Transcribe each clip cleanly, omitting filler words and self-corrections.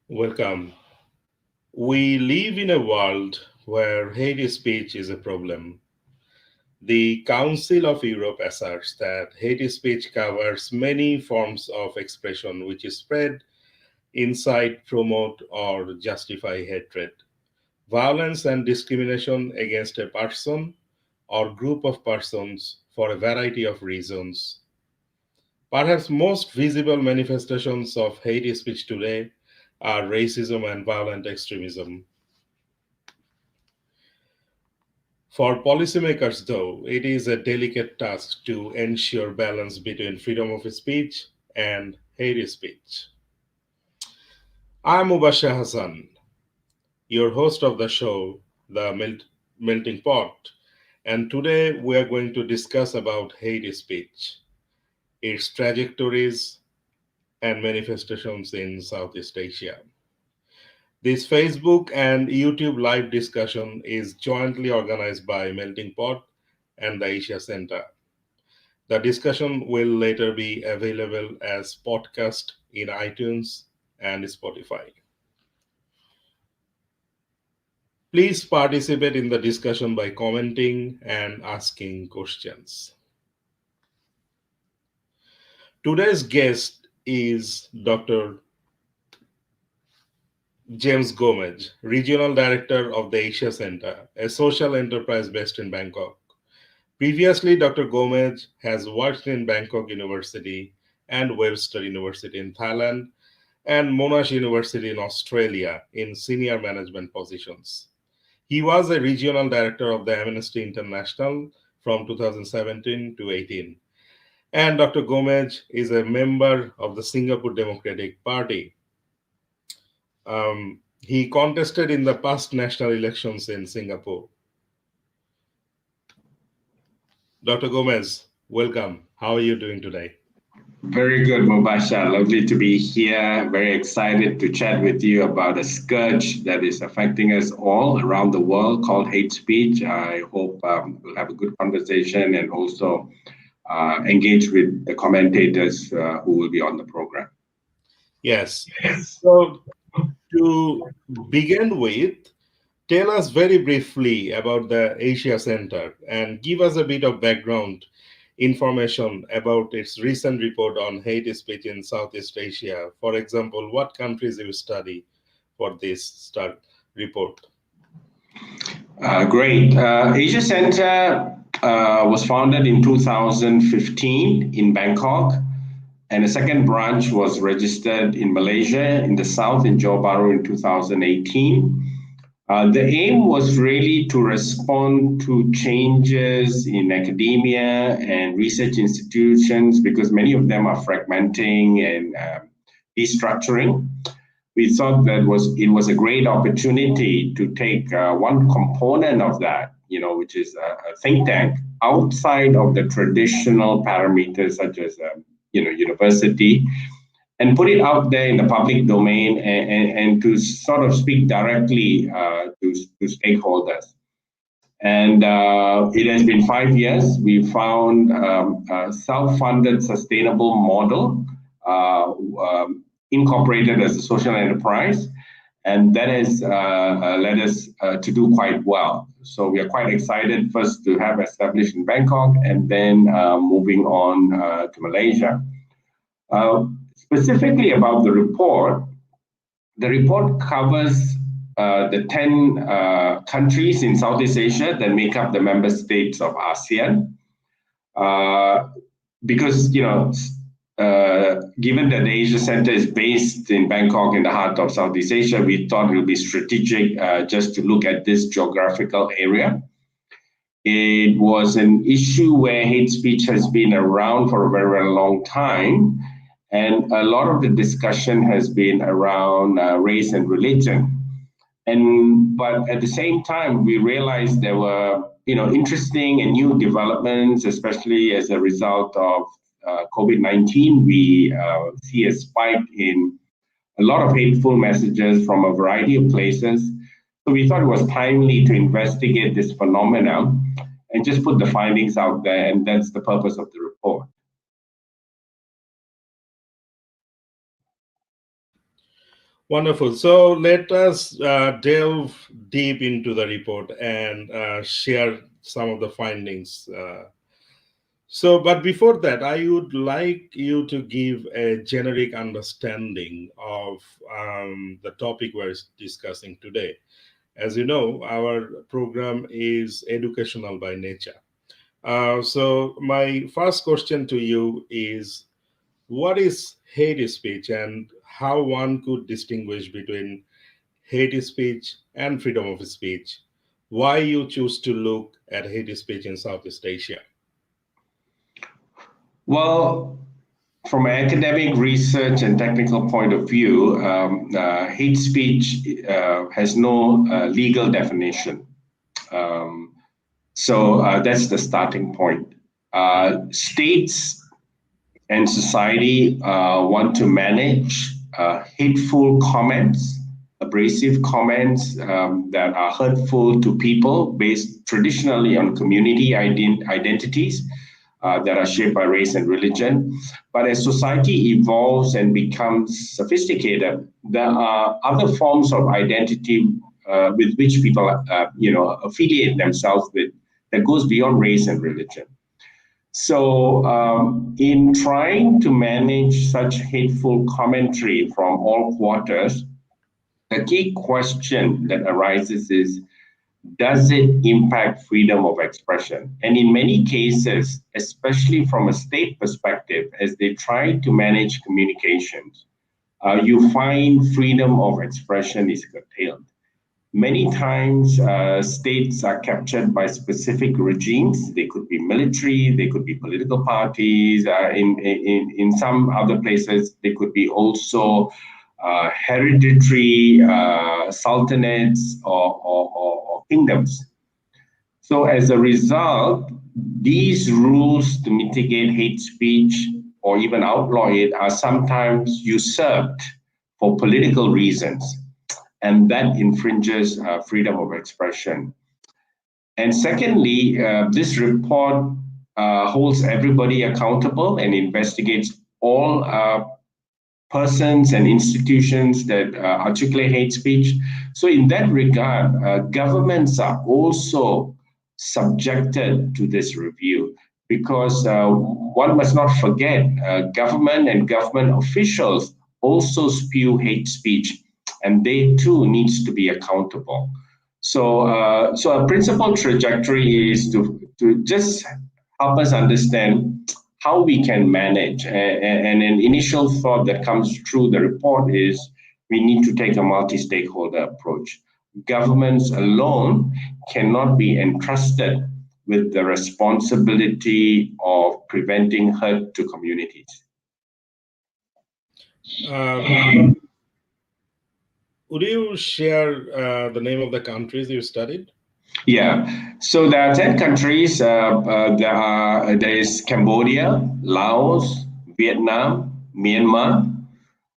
Welcome. We live in a world where hate speech is a problem. The Council of Europe asserts that hate speech covers many forms of expression which spread, incite, promote, or justify hatred, violence, and discrimination against a person or group of persons for a variety of reasons. Perhaps most visible manifestations of hate speech today are racism and violent extremism. For policymakers, though, it is a delicate task to ensure balance between freedom of speech and hate speech. I'm Mubashar Hasan, your host of the show, The Melting Pot, and today we are going to discuss about hate speech, its trajectories and manifestations in Southeast Asia. This Facebook and YouTube live discussion is jointly organized by Melting Pot and the Asia Center. The discussion will later be available as podcast in iTunes and Spotify. Please participate in the discussion by commenting and asking questions. Today's guest is Dr. James Gomez, Regional Director of the Asia Center, a social enterprise based in Bangkok. Previously, Dr. Gomez has worked in Bangkok University and Webster University in Thailand and Monash University in Australia in senior management positions. He was a regional director of the Amnesty International from 2017 to 18. And Dr. Gomez is a member of the Singapore Democratic Party. He contested in the past national elections in Singapore. Dr. Gomez, welcome. How are you doing today? Very good, Mubashar. Lovely to be here. Very excited to chat with you about a scourge that is affecting us all around the world called hate speech. I hope we'll have a good conversation and also engage with the commentators who will be on the program. Yes. So, to begin with, tell us very briefly about the Asia Center and give us a bit of background information about its recent report on hate speech in Southeast Asia. For example, what countries you study for this report? Great. Asia Center was founded in 2015 in Bangkok, and a second branch was registered in Malaysia in the south in Johor Bahru in 2018. The aim was really to respond to changes in academia and research institutions because many of them are fragmenting and restructuring. We thought that it was a great opportunity to take one component of that, which is a think tank outside of the traditional parameters such as university, and put it out there in the public domain and to sort of speak directly to stakeholders. And it has been 5 years. We found a self-funded sustainable model incorporated as a social enterprise, and that has led us to do quite well. So we are quite excited first to have established in Bangkok and then moving on to Malaysia. Specifically about the report covers the 10 countries in Southeast Asia that make up the member states of ASEAN. Because, given that the Asia Center is based in Bangkok in the heart of Southeast Asia, we thought it would be strategic just to look at this geographical area. It was an issue where hate speech has been around for a very, very long time. And a lot of the discussion has been around race and religion. But at the same time, we realized there were, interesting and new developments, especially as a result of COVID-19. We see a spike in a lot of hateful messages from a variety of places. So we thought it was timely to investigate this phenomenon and just put the findings out there. And that's the purpose of the report. Wonderful. So let us delve deep into the report and share some of the findings. But before that, I would like you to give a generic understanding of the topic we're discussing today. As you know, our program is educational by nature. So, my first question to you is, what is hate speech and how one could distinguish between hate speech and freedom of speech? Why you choose to look at hate speech in Southeast Asia? Well, from an academic research and technical point of view, hate speech has no legal definition. Um, so that's the starting point. States and society want to manage hateful comments, abrasive comments that are hurtful to people based traditionally on community identities that are shaped by race and religion. But as society evolves and becomes sophisticated, there are other forms of identity with which people, affiliate themselves with that goes beyond race and religion. So, in trying to manage such hateful commentary from all quarters, the key question that arises is, does it impact freedom of expression? And in many cases, especially from a state perspective, as they try to manage communications, you find freedom of expression is curtailed. Many times, states are captured by specific regimes. They could be military, they could be political parties. In some other places, they could be also hereditary sultanates or kingdoms. So, as a result, these rules to mitigate hate speech or even outlaw it are sometimes usurped for political reasons, and that infringes freedom of expression. And secondly, this report holds everybody accountable and investigates all persons and institutions that articulate hate speech. So, in that regard, governments are also subjected to this review because one must not forget government and government officials also spew hate speech, and they too needs to be accountable. So a principal trajectory is to just help us understand how we can manage. And an initial thought that comes through the report is we need to take a multi-stakeholder approach. Governments alone cannot be entrusted with the responsibility of preventing hurt to communities. Um, would you share the name of the countries you studied? Yeah, so there are 10 countries. There is Cambodia, Laos, Vietnam, Myanmar.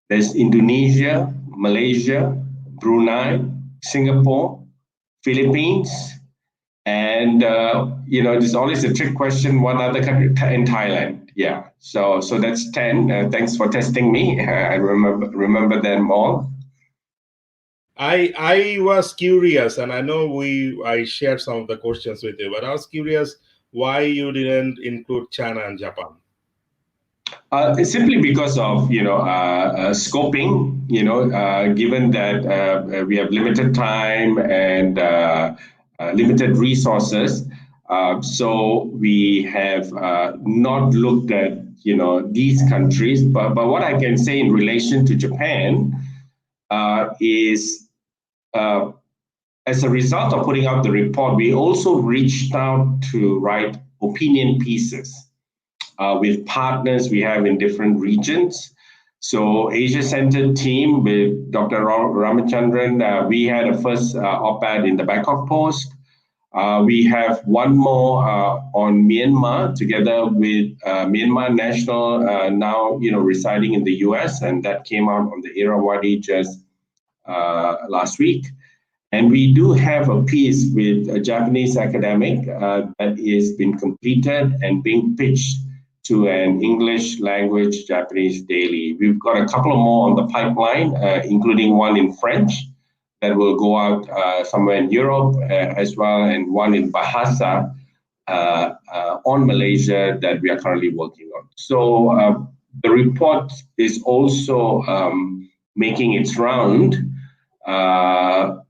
There's Indonesia, Malaysia, Brunei, Singapore, Philippines, and there's always a trick question. One other country in Thailand. Yeah, so that's 10. Thanks for testing me. I remember them all. I was curious, and I know I shared some of the questions with you, but I was curious why you didn't include China and Japan. It's simply because of scoping. Given that we have limited time and limited resources, so we have not looked at these countries. But what I can say in relation to Japan is. Uh, as a result of putting out the report, we also reached out to write opinion pieces with partners we have in different regions. So Asia-centered team with Dr. Ramachandran, we had a first op-ed in the Bangkok Post. We have one more on Myanmar together with Myanmar National, now residing in the U.S., and that came out on the Irrawaddy just last week. And we do have a piece with a Japanese academic that is been completed and being pitched to an English language Japanese daily. We've got a couple of more on the pipeline, including one in French that will go out somewhere in Europe as well, and one in Bahasa on Malaysia that we are currently working on. So the report is also making its round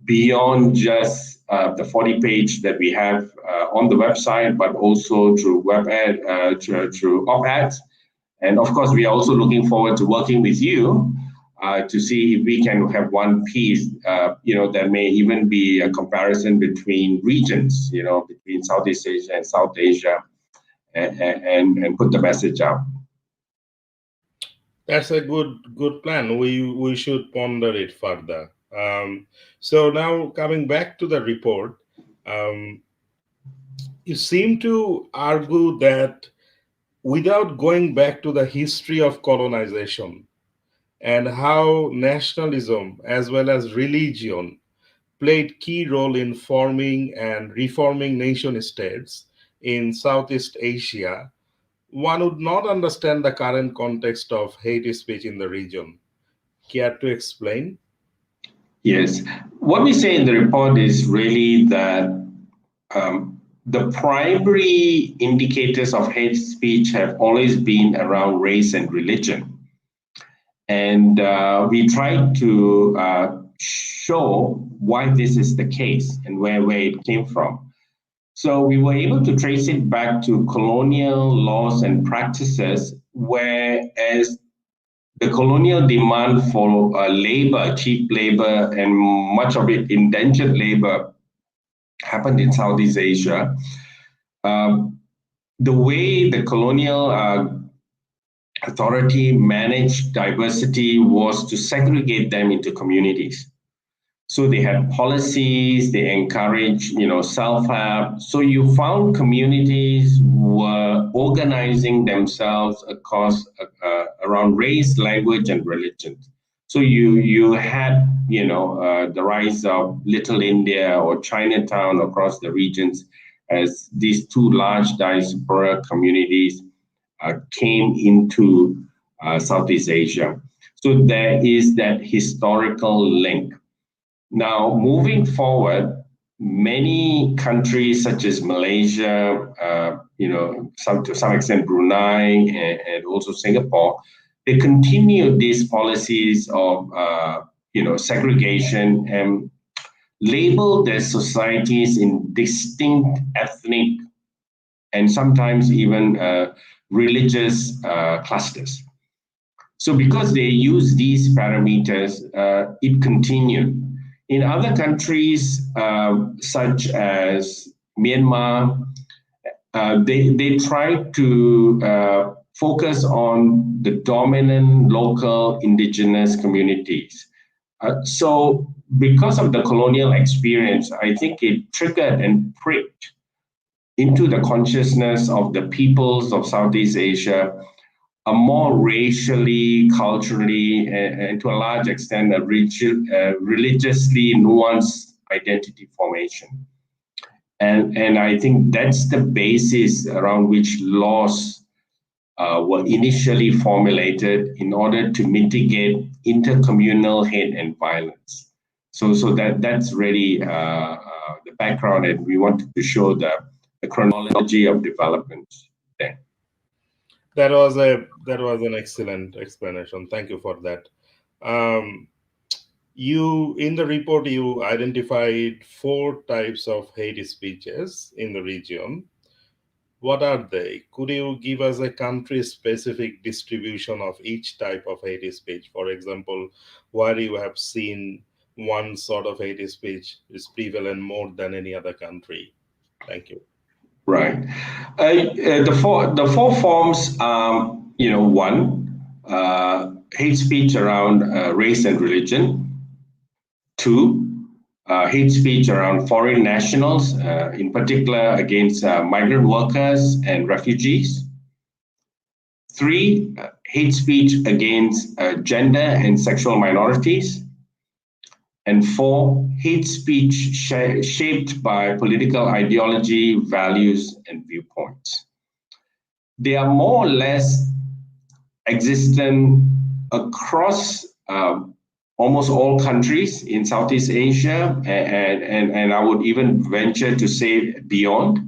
beyond just the 40 page that we have on the website, but also through web ad, through op-eds. And of course, we are also looking forward to working with you to see if we can have one piece, there may even be a comparison between regions, between Southeast Asia and South Asia, and put the message out. That's a good plan. We should ponder it further. So now coming back to the report, you seem to argue that without going back to the history of colonization and how nationalism as well as religion played key role in forming and reforming nation states in Southeast Asia, one would not understand the current context of hate speech in the region. Care to explain? Yes. What we say in the report is really that the primary indicators of hate speech have always been around race and religion. And we try to show why this is the case and where it came from. So we were able to trace it back to colonial laws and practices, whereas the colonial demand for labor, cheap labor, and much of it indentured labor happened in Southeast Asia. The way the colonial authority managed diversity was to segregate them into communities. So they had policies, they encouraged, self-help. So you found communities were organizing themselves across around race, language, and religion. So you had, the rise of Little India or Chinatown across the regions as these two large diaspora communities came into Southeast Asia. So there is that historical link. Now, moving forward, many countries such as Malaysia, to some extent Brunei, and also Singapore, they continue these policies of segregation and label their societies in distinct ethnic and sometimes even religious clusters. So because they use these parameters, it continued. In other countries, such as Myanmar, they try to focus on the dominant local indigenous communities. So because of the colonial experience, I think it triggered and pricked into the consciousness of the peoples of Southeast Asia a more racially, culturally, and to a large extent, a religiously nuanced identity formation. And I think that's the basis around which laws were initially formulated in order to mitigate intercommunal hate and violence. So that's really the background, and we wanted to show the chronology of developments there. That was an excellent explanation. Thank you for that. You in the report you identified 4 types of hate speeches in the region. What are they? Could you give us a country-specific distribution of each type of hate speech? For example, where you have seen one sort of hate speech is prevalent more than any other country. Thank you. Right. The four forms, one, hate speech around race and religion. 2, hate speech around foreign nationals, in particular against migrant workers and refugees. 3, hate speech against gender and sexual minorities. And 4, hate speech shaped by political ideology, values, and viewpoints. they are more or less existent across almost all countries in Southeast Asia, and I would even venture to say beyond.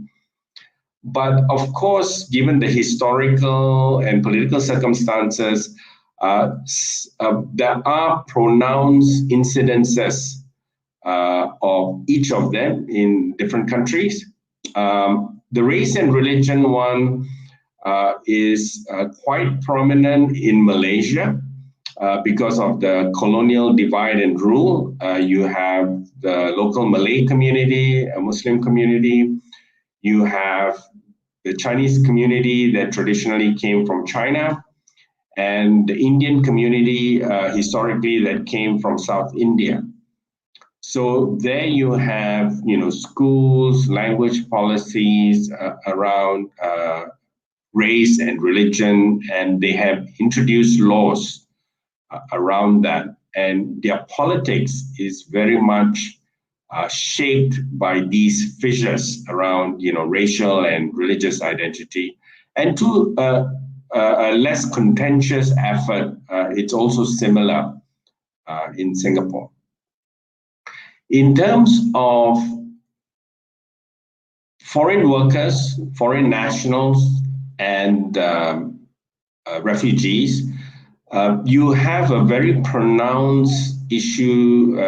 But of course, given the historical and political circumstances, there are pronounced incidences of each of them in different countries. The race and religion one is quite prominent in Malaysia because of the colonial divide and rule. You have the local Malay community, a Muslim community. You have the Chinese community that traditionally came from China, and the Indian community historically that came from South India. So there you have, schools, language policies around race and religion, and they have introduced laws around that. And their politics is very much shaped by these fissures around, racial and religious identity. And to a less contentious effort, it's also similar in Singapore. In terms of foreign workers, foreign nationals, and refugees, you have a very pronounced issue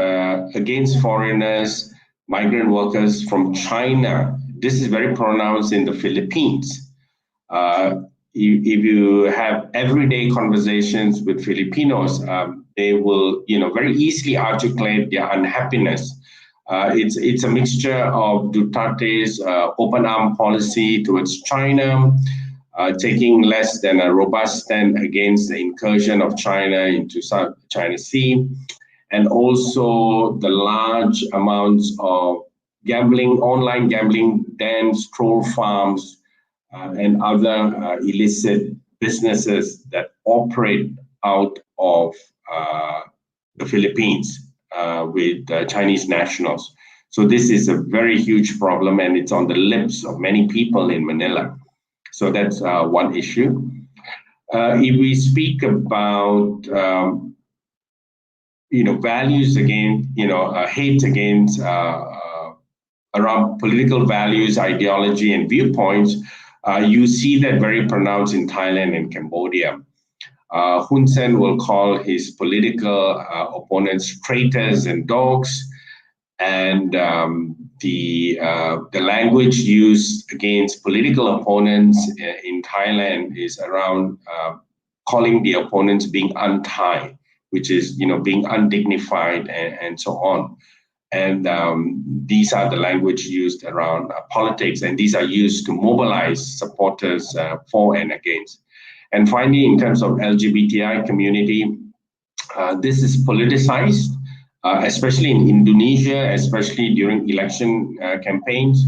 against foreigners, migrant workers from China. This is very pronounced in the Philippines. If you have everyday conversations with Filipinos, they will, very easily articulate their unhappiness. It's a mixture of Duterte's open arm policy towards China, taking less than a robust stand against the incursion of China into South China Sea, and also the large amounts of gambling, online gambling dens, troll farms, and other illicit businesses that operate out of the Philippines with Chinese nationals. So this is a very huge problem, and it's on the lips of many people in Manila. So that's one issue. If we speak about values against, hate against around political values, ideology, and viewpoints, you see that very pronounced in Thailand and Cambodia. Hun Sen will call his political opponents traitors and dogs, and the language used against political opponents in Thailand is around calling the opponents being unthai, which is being undignified and so on. And these are the language used around politics, and these are used to mobilize supporters for and against. And finally, in terms of LGBTI community, this is politicized, especially in Indonesia, especially during election campaigns.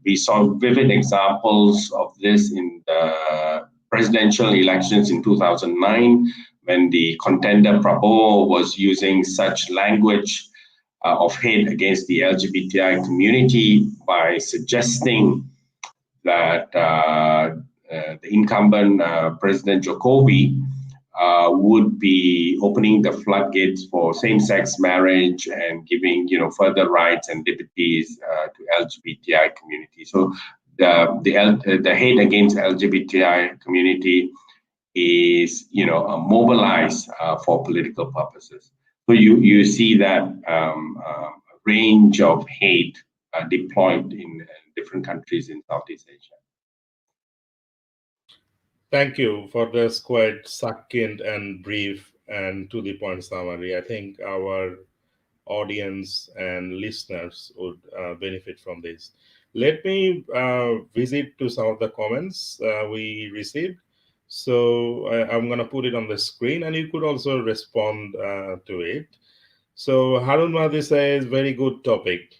We saw vivid examples of this in the presidential elections in 2009, when the contender Prabowo was using such language of hate against the LGBTI community by suggesting that the incumbent President Jokowi would be opening the floodgates for same-sex marriage and giving further rights and liberties to LGBTI community. So the hate against LGBTI community is mobilized for political purposes. So you see that range of hate deployed in different countries in Southeast Asia. Thank you for this quite succinct and brief and to the point summary. I think our audience and listeners would benefit from this. Let me visit to some of the comments we received. So I'm going to put it on the screen, and you could also respond to it. So Harun Mahdi says, very good topic.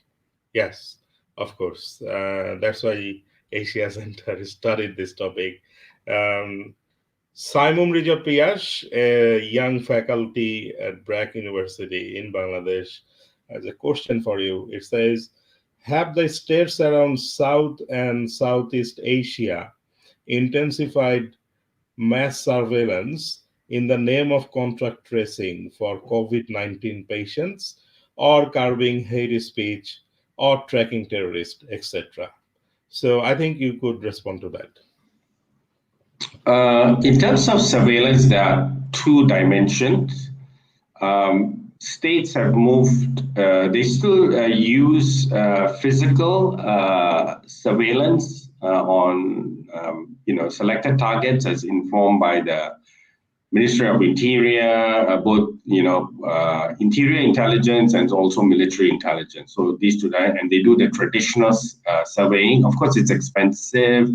Yes, of course. That's why Asia Center studied this topic. Um, Simon Rijo Piyash, a young faculty at BRAC University in Bangladesh, has a question for you. It says, have the states around South and Southeast Asia intensified mass surveillance in the name of contact tracing for COVID 19 patients, or curbing hate speech, or tracking terrorists, etc. So I think you could respond to that. In terms of surveillance, there are two dimensions. States have moved, they still use physical surveillance on selected targets as informed by the Ministry of Interior, both interior intelligence and also military intelligence. So these two, and they do the traditional surveying. Of course, it's expensive.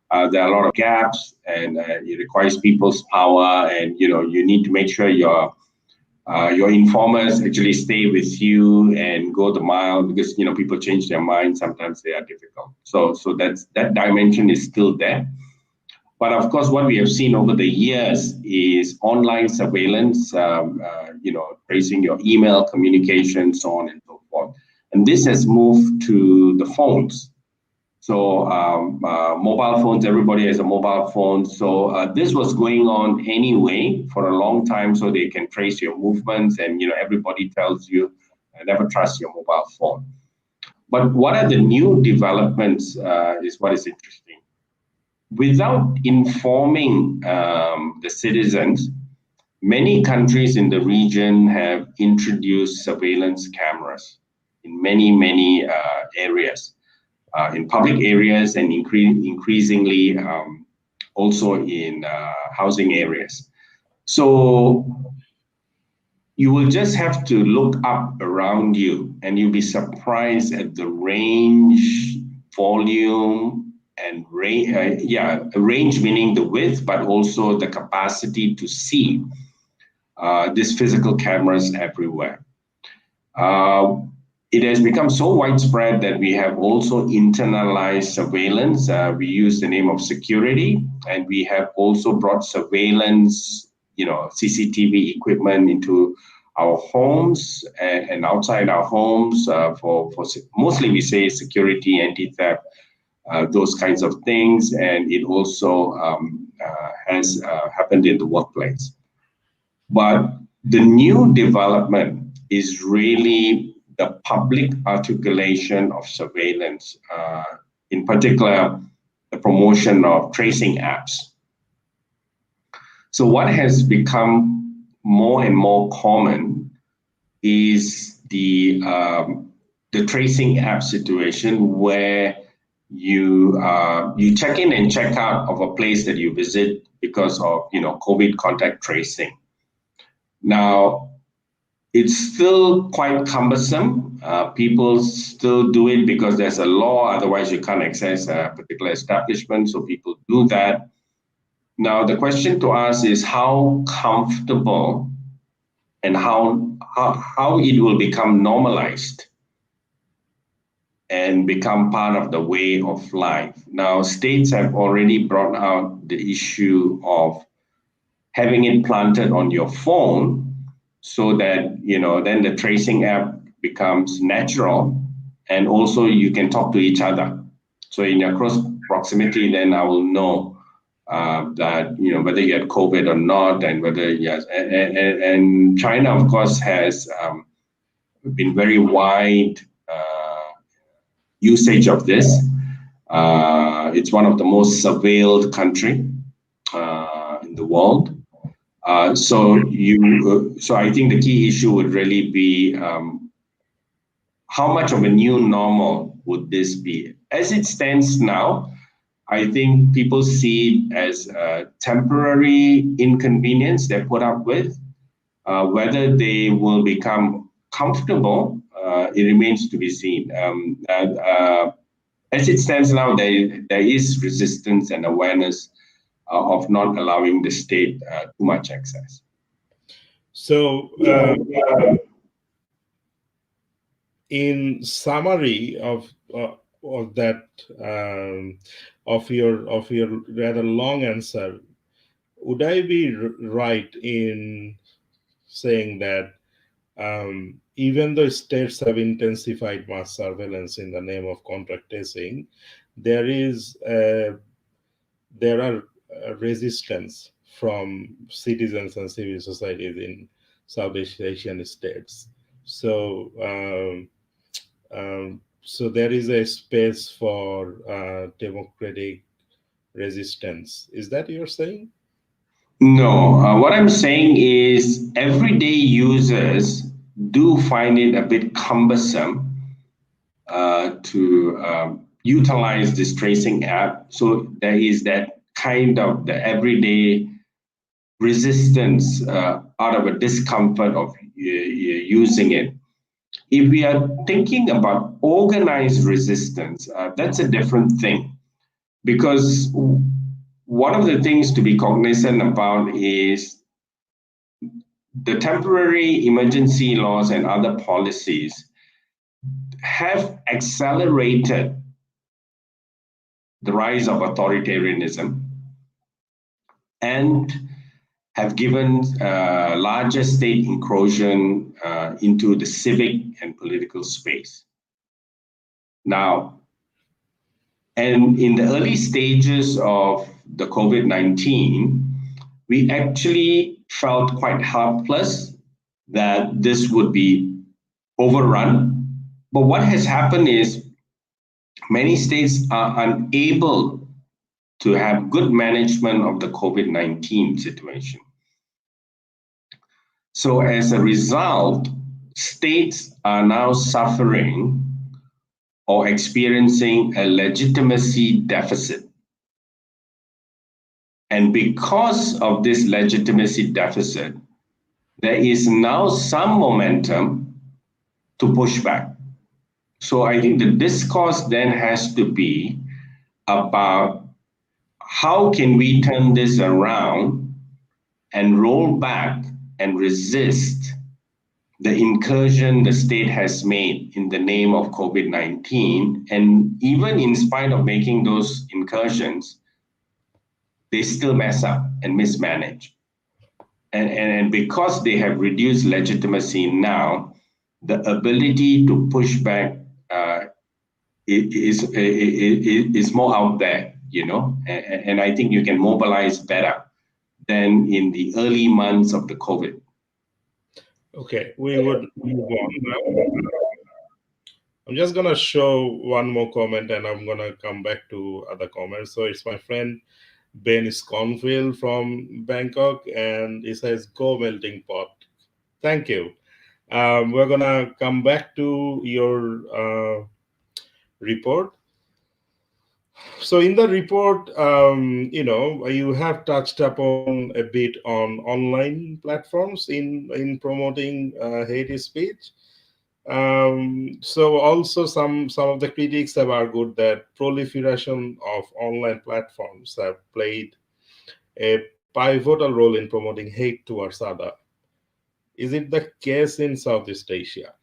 There are a lot of gaps, and it requires people's power. And you need to make sure your informers actually stay with you and go the mile, because people change their minds. Sometimes they are difficult. So that dimension is still there. But of course, what we have seen over the years is online surveillance, tracing your email communication, so on and so forth. And this has moved to the phones. So mobile phones, everybody has a mobile phone. So this was going on anyway for a long time, so they can trace your movements, and everybody tells you never trust your mobile phone. But what are the new developments is what is interesting. Without informing the citizens, many countries in the region have introduced surveillance cameras in many areas, in public areas, and increasingly also in housing areas. So you will just have to look up around you, and you'll be surprised at the range, volume, and range meaning the width, but also the capacity to see these physical cameras everywhere. It has become so widespread that we have also internalized surveillance. We use the name of security, and we have also brought surveillance, CCTV equipment into our homes and outside our homes for mostly we say security, anti-theft, those kinds of things, and it also has happened in the workplace. But the new development is really the public articulation of surveillance, in particular, the promotion of tracing apps. So what has become more and more common is the tracing app situation, where you check in and check out of a place that you visit because of COVID contact tracing. Now, it's still quite cumbersome. People still do it because there's a law, otherwise you can't access a particular establishment, so people do that. Now, the question to us is how comfortable and how it will become normalized and become part of the way of life. Now, states have already brought out the issue of having it planted on your phone, so that then the tracing app becomes natural, and also you can talk to each other. So in your close proximity, then I will know that whether you had COVID or not, and whether yes. And China, of course, has been very wide usage of this. It's one of the most surveilled country in the world. So I think the key issue would really be how much of a new normal would this be? As it stands now, I think people see it as a temporary inconvenience they put up with. Whether they will become comfortable, it remains to be seen. As it stands now, there is resistance and awareness of not allowing the state too much access. So, in summary of that, of your rather long answer, would I be right in saying that even though states have intensified mass surveillance in the name of contact tracing, there is there are resistance from citizens and civil societies in Southeast Asian states. So, so there is a space for democratic resistance. Is that you're saying? No, what I'm saying is everyday users do find it a bit cumbersome to utilize this tracing app. So there is that kind of the everyday resistance out of a discomfort of using it. If we are thinking about organized resistance, that's a different thing because one of the things to be cognizant about is the temporary emergency laws and other policies have accelerated the rise of authoritarianism and have given larger state incursion into the civic and political space. Now, and in the early stages of the COVID-19, we actually felt quite helpless that this would be overrun. But what has happened is many states are unable to have good management of the COVID-19 situation. So as a result, states are now suffering or experiencing a legitimacy deficit. And because of this legitimacy deficit, there is now some momentum to push back. So I think the discourse then has to be about how can we turn this around and roll back and resist the incursion the state has made in the name of COVID-19. And even in spite of making those incursions, they still mess up and mismanage. And because they have reduced legitimacy now, the ability to push back is more out there, you know, and I think you can mobilize better than in the early months of the COVID. Okay, we would move on now. I'm just gonna show one more comment and I'm gonna come back to other comments. So it's my friend Ben Sconfield from Bangkok, and he says, "Go melting pot." Thank you. We're gonna come back to your report. So in the report, you have touched upon a bit on online platforms in promoting hate speech. So also some of the critics have argued that proliferation of online platforms have played a pivotal role in promoting hate towards other. Is it the case in Southeast Asia?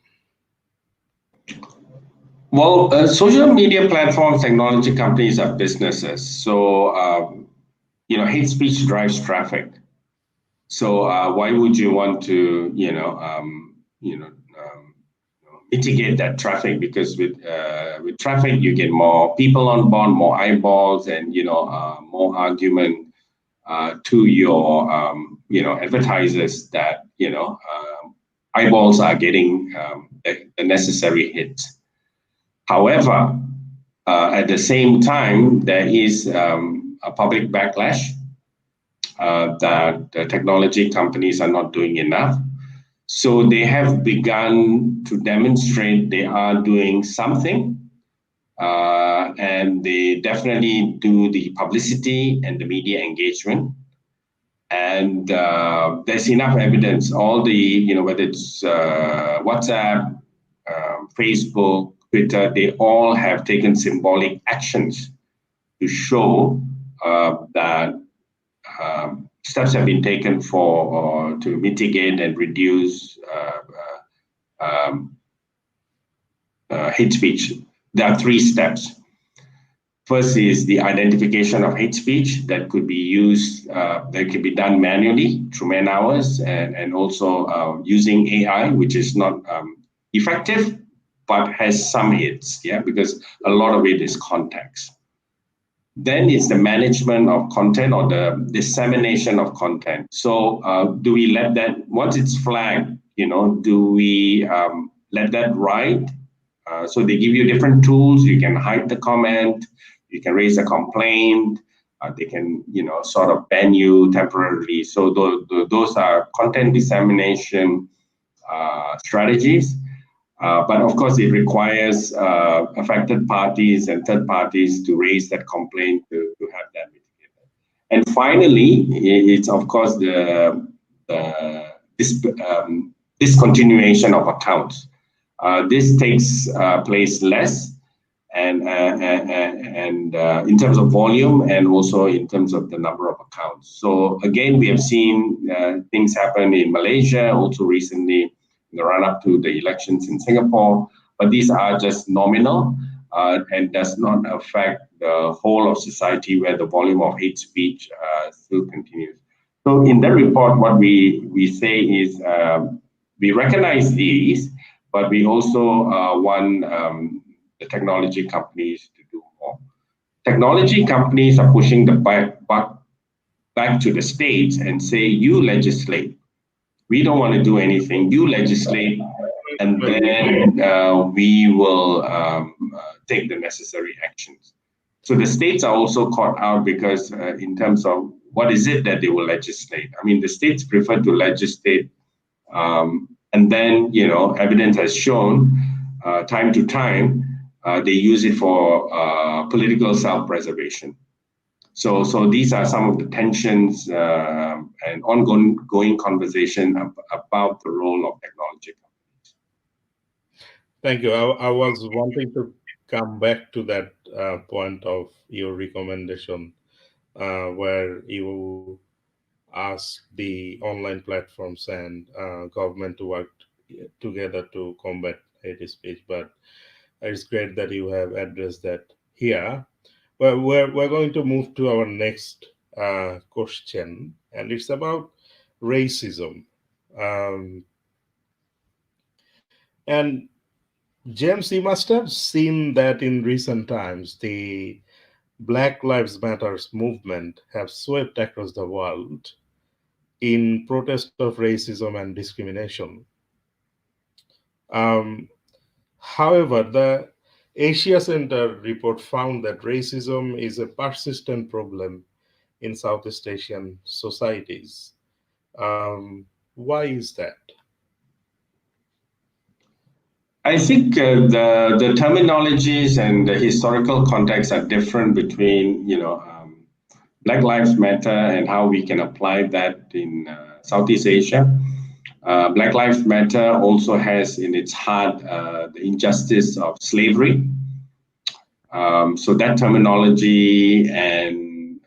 Well, social media platforms, technology companies are businesses. So, hate speech drives traffic. So, why would you want to, mitigate that traffic? Because with traffic, you get more people on board, more eyeballs, and more argument to your advertisers that eyeballs are getting the necessary hits. However, at the same time, there is a public backlash that the technology companies are not doing enough. So they have begun to demonstrate they are doing something, and they definitely do the publicity and the media engagement. And there's enough evidence. All the, whether it's WhatsApp, Facebook, Twitter, they all have taken symbolic actions to show that steps have been taken for to mitigate and reduce hate speech. There are three steps. First is the identification of hate speech that could be used, that can be done manually through man hours, and also using AI, which is not effective, but has some hits, yeah, because a lot of it is context. Then it's the management of content or the dissemination of content. So do we let that, once it's flagged, do we let that ride? So they give you different tools. You can hide the comment, you can raise a complaint, they can, sort of ban you temporarily. So those are content dissemination strategies. But of course, it requires affected parties and third parties to raise that complaint to have that mitigated. And finally, it's of course this discontinuation of accounts. This takes place less, and in terms of volume and also in terms of the number of accounts. So again, we have seen things happen in Malaysia, also recently in the run-up to the elections in Singapore, but these are just nominal and does not affect the whole of society where the volume of hate speech still continues. So in that report, what we say is we recognize these, but we also want the technology companies to do more. Technology companies are pushing the buck back to the states and say, you legislate. We don't want to do anything. You legislate, and then we will take the necessary actions. So the states are also caught out because in terms of what is it that they will legislate? I mean, the states prefer to legislate, and then, evidence has shown time to time, they use it for political self-preservation. So these are some of the tensions and ongoing conversation about the role of technology companies. Thank you. I was wanting to come back to that point of your recommendation, where you ask the online platforms and government to work together to combat hate speech. But it's great that you have addressed that here. Well, we're going to move to our next question, and it's about racism. Um, and James, you must have seen that in recent times, the Black Lives Matters movement have swept across the world in protest of racism and discrimination. Um, However, the Asia Center report found that racism is a persistent problem in Southeast Asian societies. Why is that? I think the terminologies and the historical context are different between Black Lives Matter and how we can apply that in Southeast Asia. Black Lives Matter also has in its heart the injustice of slavery. So that terminology and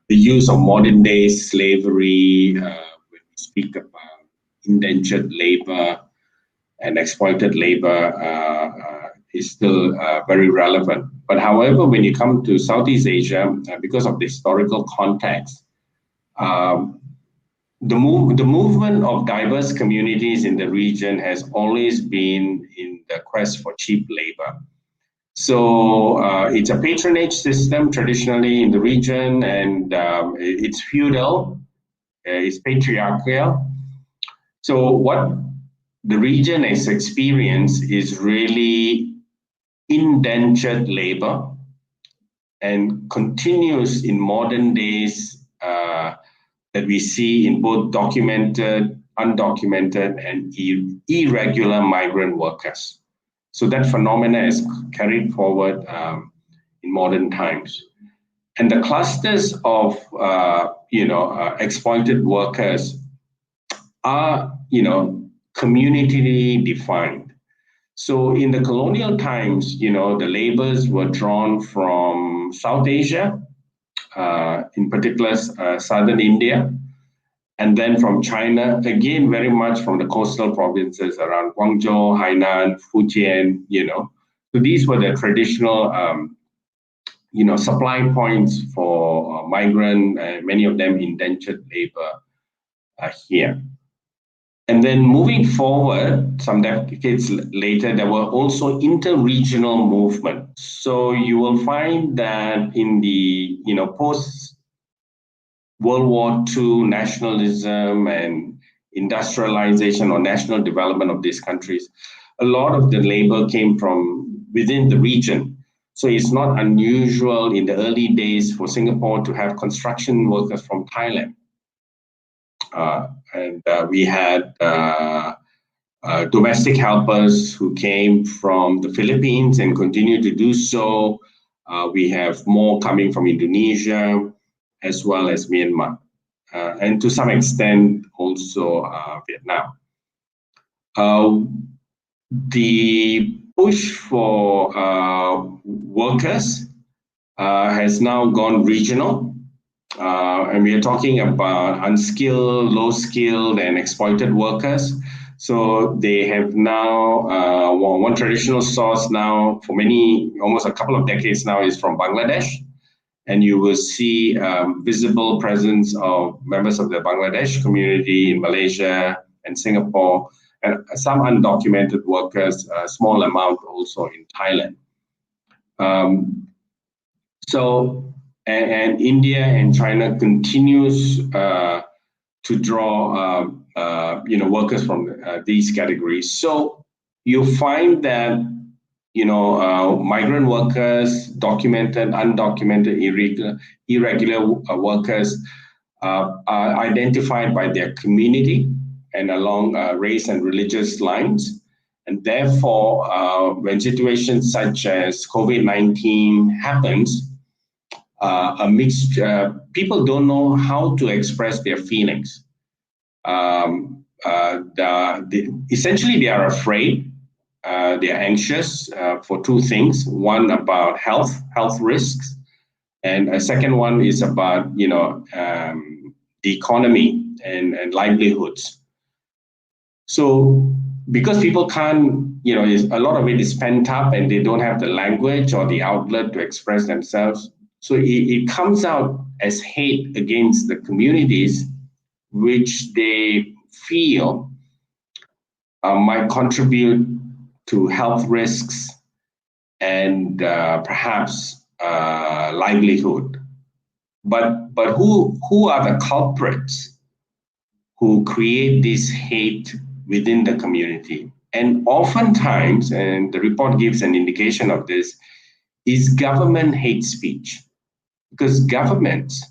the use of modern day slavery when we speak about indentured labor and exploited labor is still very relevant. But however, when you come to Southeast Asia, because of the historical context, the movement of diverse communities in the region has always been in the quest for cheap labor. So it's a patronage system traditionally in the region, and it's feudal, it's patriarchal. So what the region has experienced is really indentured labor and continues in modern days that we see in both documented, undocumented, and irregular migrant workers. So that phenomena is carried forward in modern times. And the clusters of exploited workers are community defined. So in the colonial times, the labors were drawn from South Asia, in particular southern India, and then from China, again, very much from the coastal provinces around Guangzhou, Hainan, Fujian, So these were the traditional, supply points for migrant, many of them indentured labor here. And then moving forward, some decades later, there were also inter-regional movements. So you will find that in the post World War II nationalism and industrialization or national development of these countries, a lot of the labor came from within the region. So it's not unusual in the early days for Singapore to have construction workers from Thailand. And we had domestic helpers who came from the Philippines and continue to do so. We have more coming from Indonesia as well as Myanmar, and to some extent also Vietnam. Uh, the push for workers has now gone regional. And we are talking about unskilled, low skilled, and exploited workers. So they have now, one traditional source now for many, almost a couple of decades now, is from Bangladesh. And you will see visible presence of members of the Bangladesh community in Malaysia and Singapore, and some undocumented workers, a small amount also in Thailand. So, and India and China continues to draw, workers from these categories. So you find that, migrant workers, documented, undocumented, irregular workers are identified by their community and along race and religious lines. And therefore, when situations such as COVID-19 happens, a mixed people don't know how to express their feelings. Essentially, they are afraid. They are anxious for two things: one about health risks, and a second one is about the economy and livelihoods. So because people can't, a lot of it is pent up and they don't have the language or the outlet to express themselves. So it comes out as hate against the communities which they feel might contribute to health risks and perhaps livelihood. But who are the culprits who create this hate within the community? And oftentimes, and the report gives an indication of this, is government hate speech. Because governments,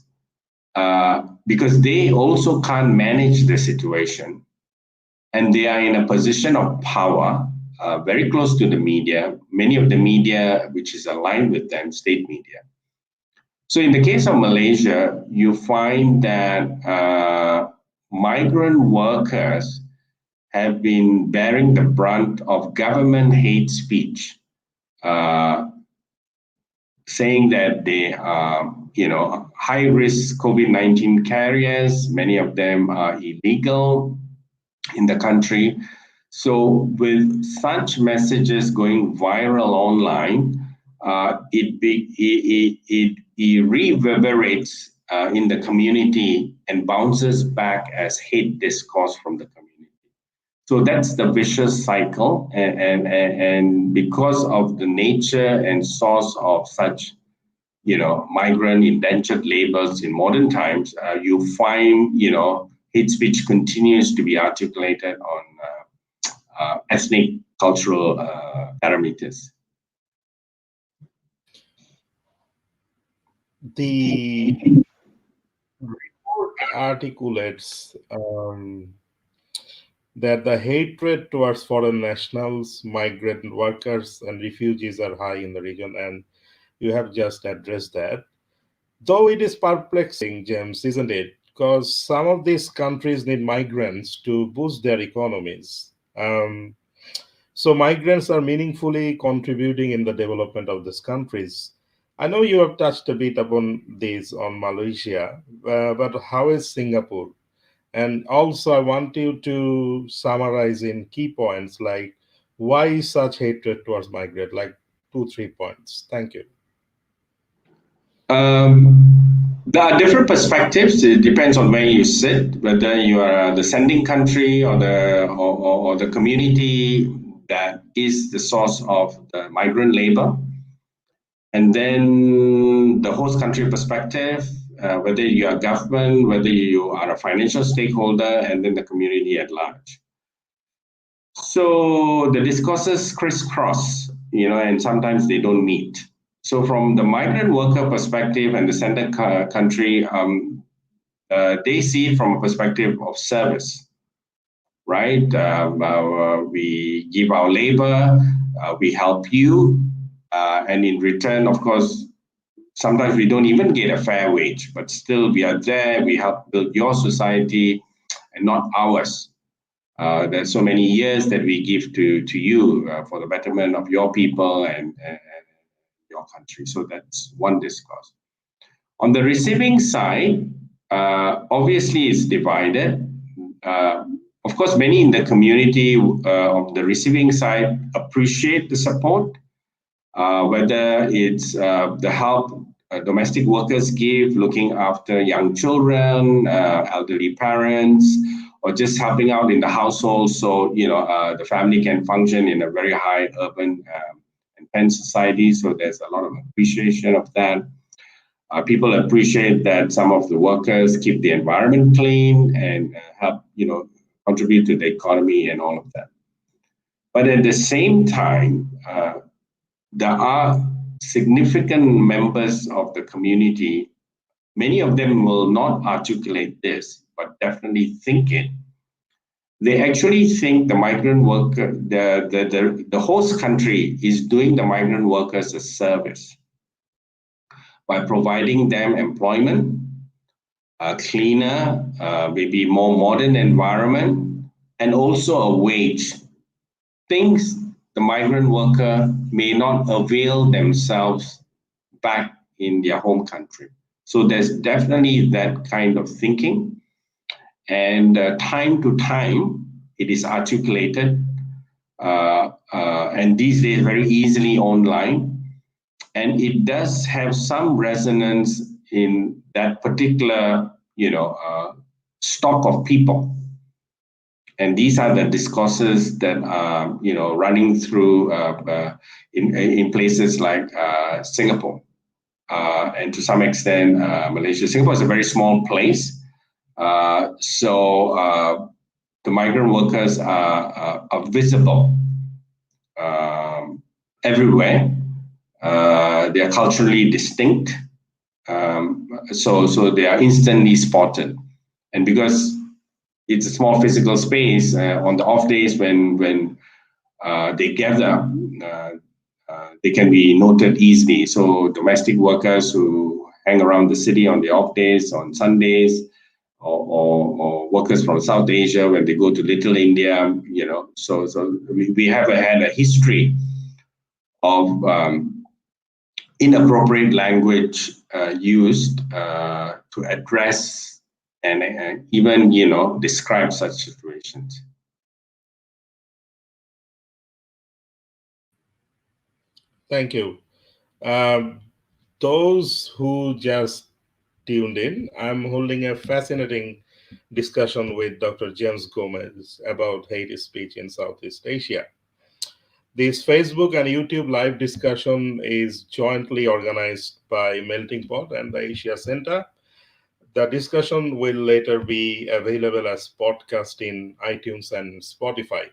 because they also can't manage the situation, and they are in a position of power, very close to the media, many of the media which is aligned with them, state media. So in the case of Malaysia, you find that migrant workers have been bearing the brunt of government hate speech, saying that they are, high risk COVID-19 carriers. Many of them are illegal in the country. So with such messages going viral online, it reverberates in the community and bounces back as hate discourse from the community. So that's the vicious cycle, and because of the nature and source of such, migrant indentured labors in modern times, you find, hate speech continues to be articulated on ethnic cultural parameters. The report articulates that the hatred towards foreign nationals, migrant workers, and refugees are high in the region, and you have just addressed that. Though it is perplexing, James, isn't it? Because some of these countries need migrants to boost their economies. So migrants are meaningfully contributing in the development of these countries. I know you have touched a bit upon this on Malaysia, but how is Singapore? And also, I want you to summarize in key points like why such hatred towards migrant, like 2, 3 points. Thank you. There are different perspectives. It depends on where you sit, whether you are the sending country or or the community that is the source of the migrant labor, and then the host country perspective, whether you are government, whether you are a financial stakeholder, and then the community at large. So the discourses crisscross, and sometimes they don't meet. So from the migrant worker perspective and the sender country, they see it from a perspective of service, right? We give our labor, we help you, and in return, of course, sometimes we don't even get a fair wage, but still we are there, we help build your society and not ours. There's so many years that we give to you for the betterment of your people and your country. So that's one discourse. On the receiving side, obviously it's divided. Uh, of course, many in the community of the receiving side appreciate the support, whether it's the help domestic workers give, looking after young children, elderly parents, or just helping out in the household so the family can function in a very high urban and tense society. So there's a lot of appreciation of that. People appreciate that some of the workers keep the environment clean and help, contribute to the economy and all of that. But at the same time, there are significant members of the community. Many of them will not articulate this, but definitely think it. They actually think the migrant worker, the host country is doing the migrant workers a service by providing them employment, a cleaner, maybe more modern environment, and also a wage. Things the migrant worker may not avail themselves back in their home country. So there's definitely that kind of thinking. And time to time, it is articulated, and these days very easily online. And it does have some resonance in that particular, stock of people. And these are the discourses that are, running through in places like Singapore, and to some extent Malaysia. Singapore is a very small place, so the migrant workers are visible everywhere. They are culturally distinct, so they are instantly spotted, and because it's a small physical space, on the off days when they gather, they can be noted easily. So domestic workers who hang around the city on the off days, on Sundays, or workers from South Asia when they go to Little India, so we have had a history of inappropriate language used to address and even describe such situations. Thank you. Um, those who just tuned in, I'm holding a fascinating discussion with Dr. James Gomez about hate speech in Southeast Asia. This Facebook and YouTube live discussion is jointly organized by Melting Pot and the Asia Center. The discussion will later be available as podcast in iTunes and Spotify.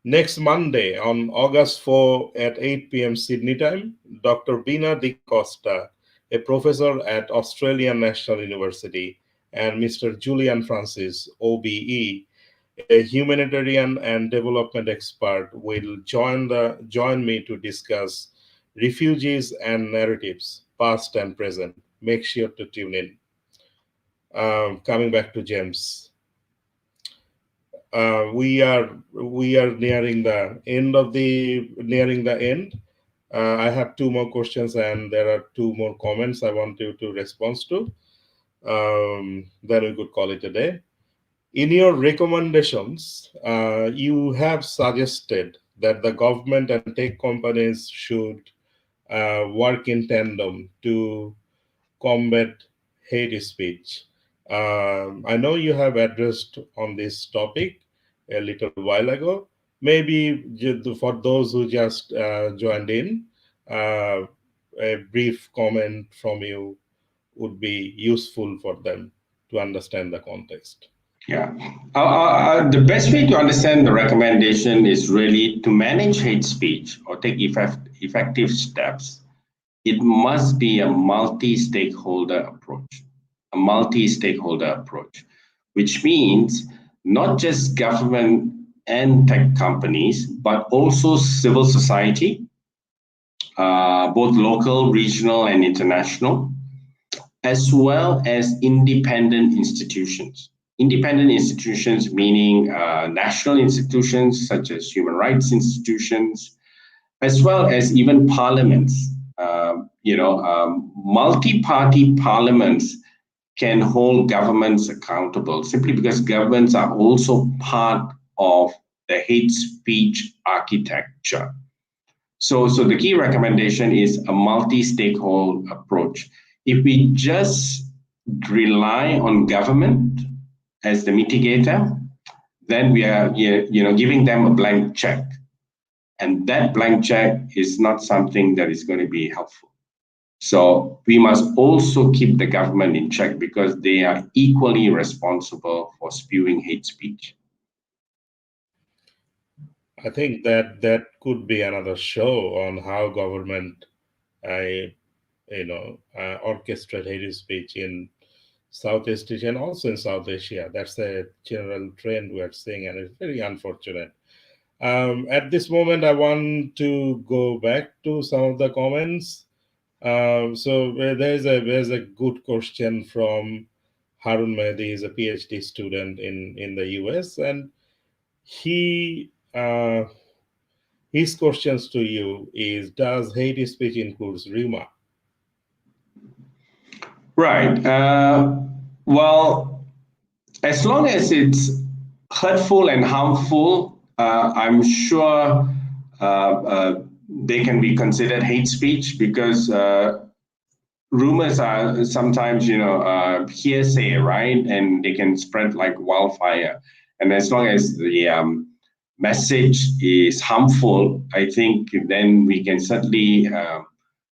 Next Monday, on August 4 at 8 p.m. Sydney time, Dr. Bina Di Costa, a professor at Australian National University, and Mr. Julian Francis, OBE, a humanitarian and development expert, will join me to discuss refugees and narratives, past and present. Make sure to tune in. Coming back to James, we are nearing the end. I have two more questions and there are two more comments I want you to respond to. Then we could call it a day. In your recommendations, you have suggested that the government and tech companies should work in tandem to combat hate speech. I know you have addressed on this topic a little while ago. Maybe for those who just joined in, uh, a brief comment from you would be useful for them to understand the context. Yeah. The best way to understand the recommendation is really to manage hate speech or take effective steps. It must be a multi-stakeholder approach, which means not just government and tech companies, but also civil society, both local, regional, and international, as well as independent institutions. Independent institutions meaning national institutions such as human rights institutions, as well as even parliaments. Multi-party parliaments can hold governments accountable simply because governments are also part of the hate speech architecture. So the key recommendation is a multi-stakeholder approach. If we just rely on government as the mitigator, then we are giving them a blank check, and that blank check is not something that is going to be helpful. So we must also keep the government in check because they are equally responsible for spewing hate speech. I think that could be another show on how government, uh, orchestrate hate speech in Southeast Asia and also in South Asia. That's a general trend we are seeing, and it's very unfortunate. At this moment, I want to go back to some of the comments. There's a good question from Harun Mehdi. He's a PhD student in the US, and he his questions to you is: does hate speech includes rumor? Right. Well, as long as it's hurtful and harmful, I'm sure they can be considered hate speech because rumors are sometimes, hearsay, right? And they can spread like wildfire. And as long as the message is harmful, I think then we can certainly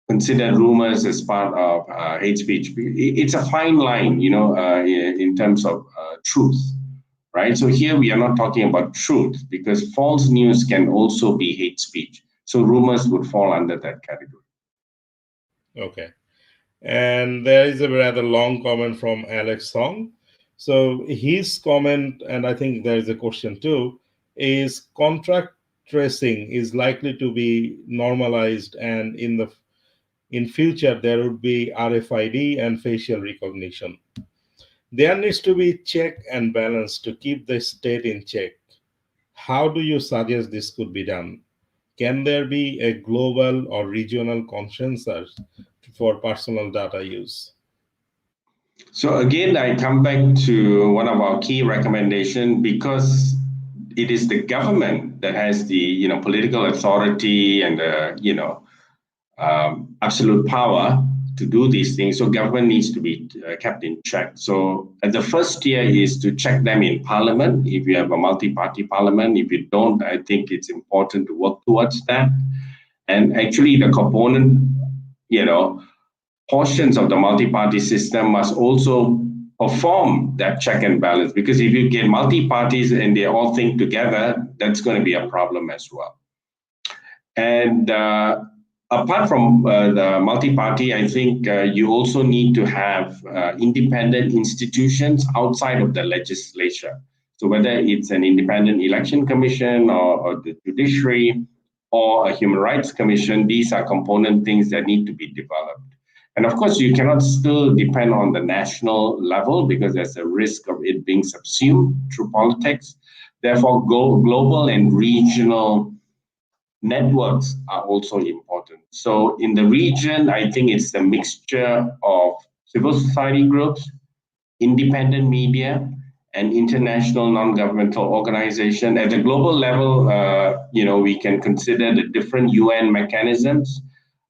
consider rumors as part of hate speech. It's a fine line, in terms of truth, right? So here we are not talking about truth because false news can also be hate speech. So rumors would fall under that category. Okay. And there is a rather long comment from Alex Song. So his comment, and I think there is a question too, is contract tracing is likely to be normalized, and in future there would be RFID and facial recognition. There needs to be check and balance to keep the state in check. How do you suggest this could be done? Can there be a global or regional consensus for personal data use? So again, I come back to one of our key recommendations because it is the government that has the political authority and absolute power to do these things. So government needs to be kept in check. So the first tier is to check them in parliament. If you have a multi-party parliament, if you don't, I think it's important to work towards that. And actually, the component, portions of the multi-party system must also perform that check and balance. Because if you get multi-parties and they all think together, that's going to be a problem as well. And apart from the multi-party, I think you also need to have independent institutions outside of the legislature. So whether it's an independent election commission or the judiciary or a human rights commission, these are component things that need to be developed. And of course, you cannot still depend on the national level because there's a risk of it being subsumed through politics. Therefore, global and regional networks are also important. So in the region, I think it's the mixture of civil society groups, independent media, and international non-governmental organization. At the global level, we can consider the different UN mechanisms,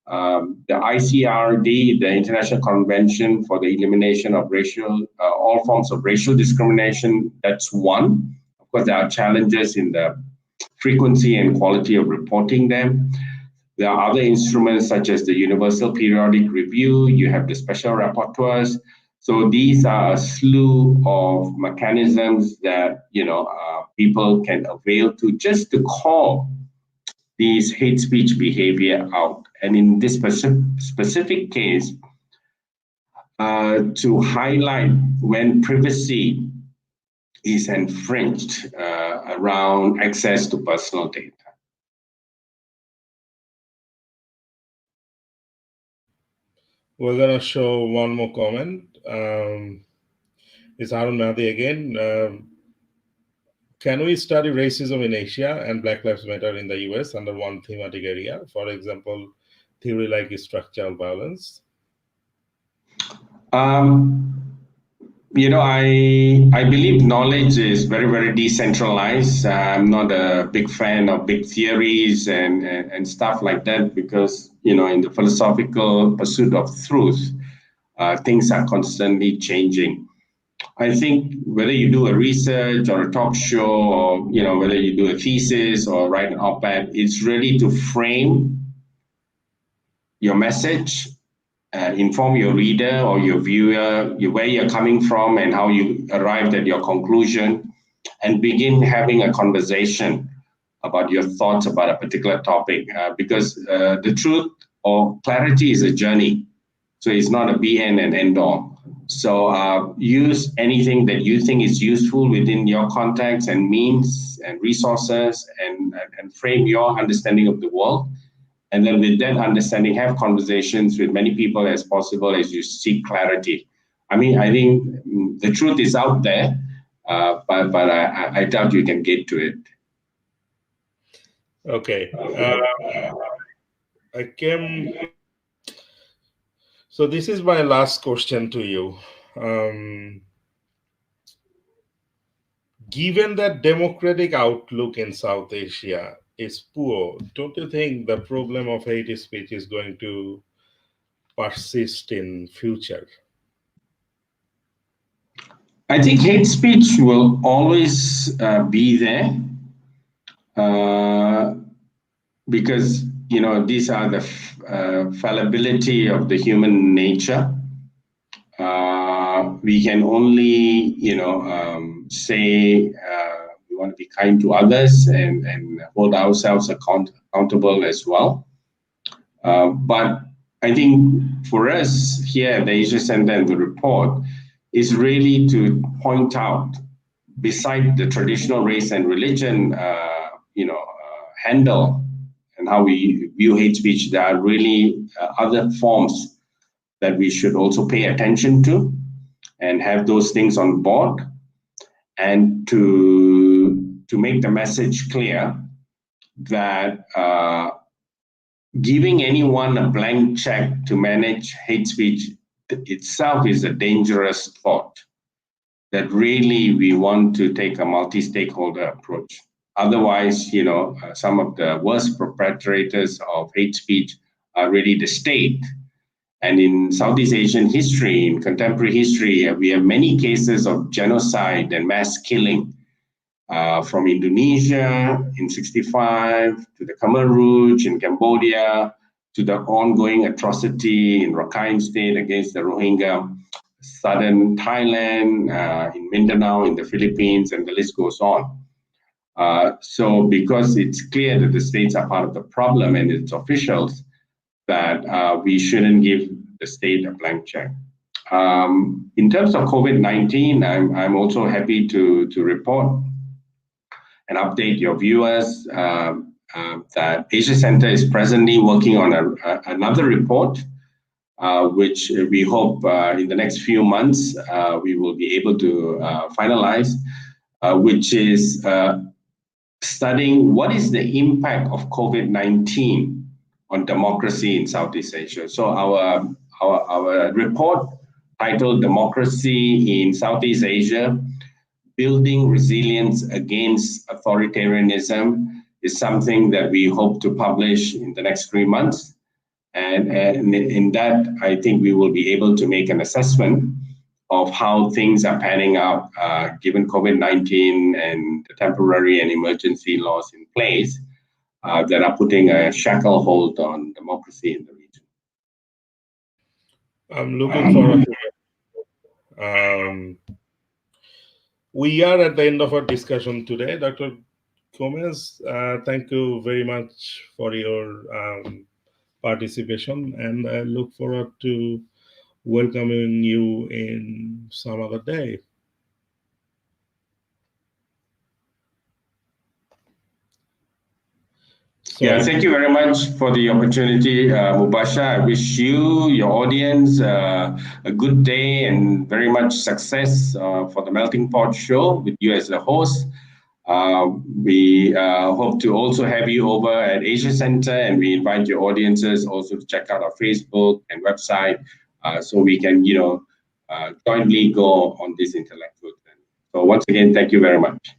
The ICRD, the International Convention for the Elimination of all forms of racial discrimination, that's one. Of course, there are challenges in the frequency and quality of reporting them. There are other instruments such as the Universal Periodic Review. You have the special rapporteurs. So these are a slew of mechanisms that people can avail to just to call these hate speech behavior out. And in this specific case, to highlight when privacy is infringed around access to personal data. We're going to show one more comment. It's Harun Mahdi again. Can we study racism in Asia and Black Lives Matter in the US under one thematic area? For example, theory like structural violence. I believe knowledge is very, very decentralized. I'm not a big fan of big theories and stuff like that because, in the philosophical pursuit of truth, things are constantly changing. I think whether you do a research or a talk show or, whether you do a thesis or write an op-ed, it's really to frame your message, inform your reader or your viewer where you're coming from and how you arrived at your conclusion, and begin having a conversation about your thoughts about a particular topic. Because the truth or clarity is a journey. So it's not a be and end all. So use anything that you think is useful within your context and means and resources and frame your understanding of the world. And then with that understanding, have conversations with many people as possible as you seek clarity. I think the truth is out there, but I doubt you can get to it. Okay. So this is my last question to you. Given that democratic outlook in South Asia is poor, don't you think the problem of hate speech is going to persist in future? I think hate speech will always be there because these are the fallibility of the human nature. We can only say we want to be kind to others and hold ourselves accountable as well. But I think for us here at the Asia Center and the report is really to point out, beside the traditional race and religion, handle and how we view hate speech, there are really other forms that we should also pay attention to and have those things on board, and to make the message clear that giving anyone a blank check to manage hate speech itself is a dangerous thought, that really we want to take a multi-stakeholder approach. Otherwise, some of the worst perpetrators of hate speech are really the state. And in Southeast Asian history, in contemporary history, we have many cases of genocide and mass killing, from Indonesia in 1965 to the Khmer Rouge in Cambodia to the ongoing atrocity in Rakhine State against the Rohingya, southern Thailand, in Mindanao, in the Philippines, and the list goes on. So because it's clear that the states are part of the problem and its officials, that we shouldn't give the state a blank check. In terms of COVID-19, I'm also happy to report and update your viewers that Asia Center is presently working on another report, which we hope in the next few months we will be able to finalize, which is studying what is the impact of COVID-19 on democracy in Southeast Asia. So our report titled Democracy in Southeast Asia, Building Resilience Against Authoritarianism, is something that we hope to publish in the next 3 months. And in that, I think we will be able to make an assessment of how things are panning out given COVID-19 and the temporary and emergency laws in place that are putting a shackle hold on democracy in the region. I'm looking forward to it. We are at the end of our discussion today. Dr. Gomez, thank you very much for your participation, and I look forward to welcoming you in some other day. Yeah, Sorry. thank you very much for the opportunity, Mubashar. I wish you, your audience, a good day and very much success for the Melting Pot Show with you as the host. We hope to also have you over at Asia Center, and we invite your audiences also to check out our Facebook and website so we can, jointly go on this intellectual journey. So once again, thank you very much.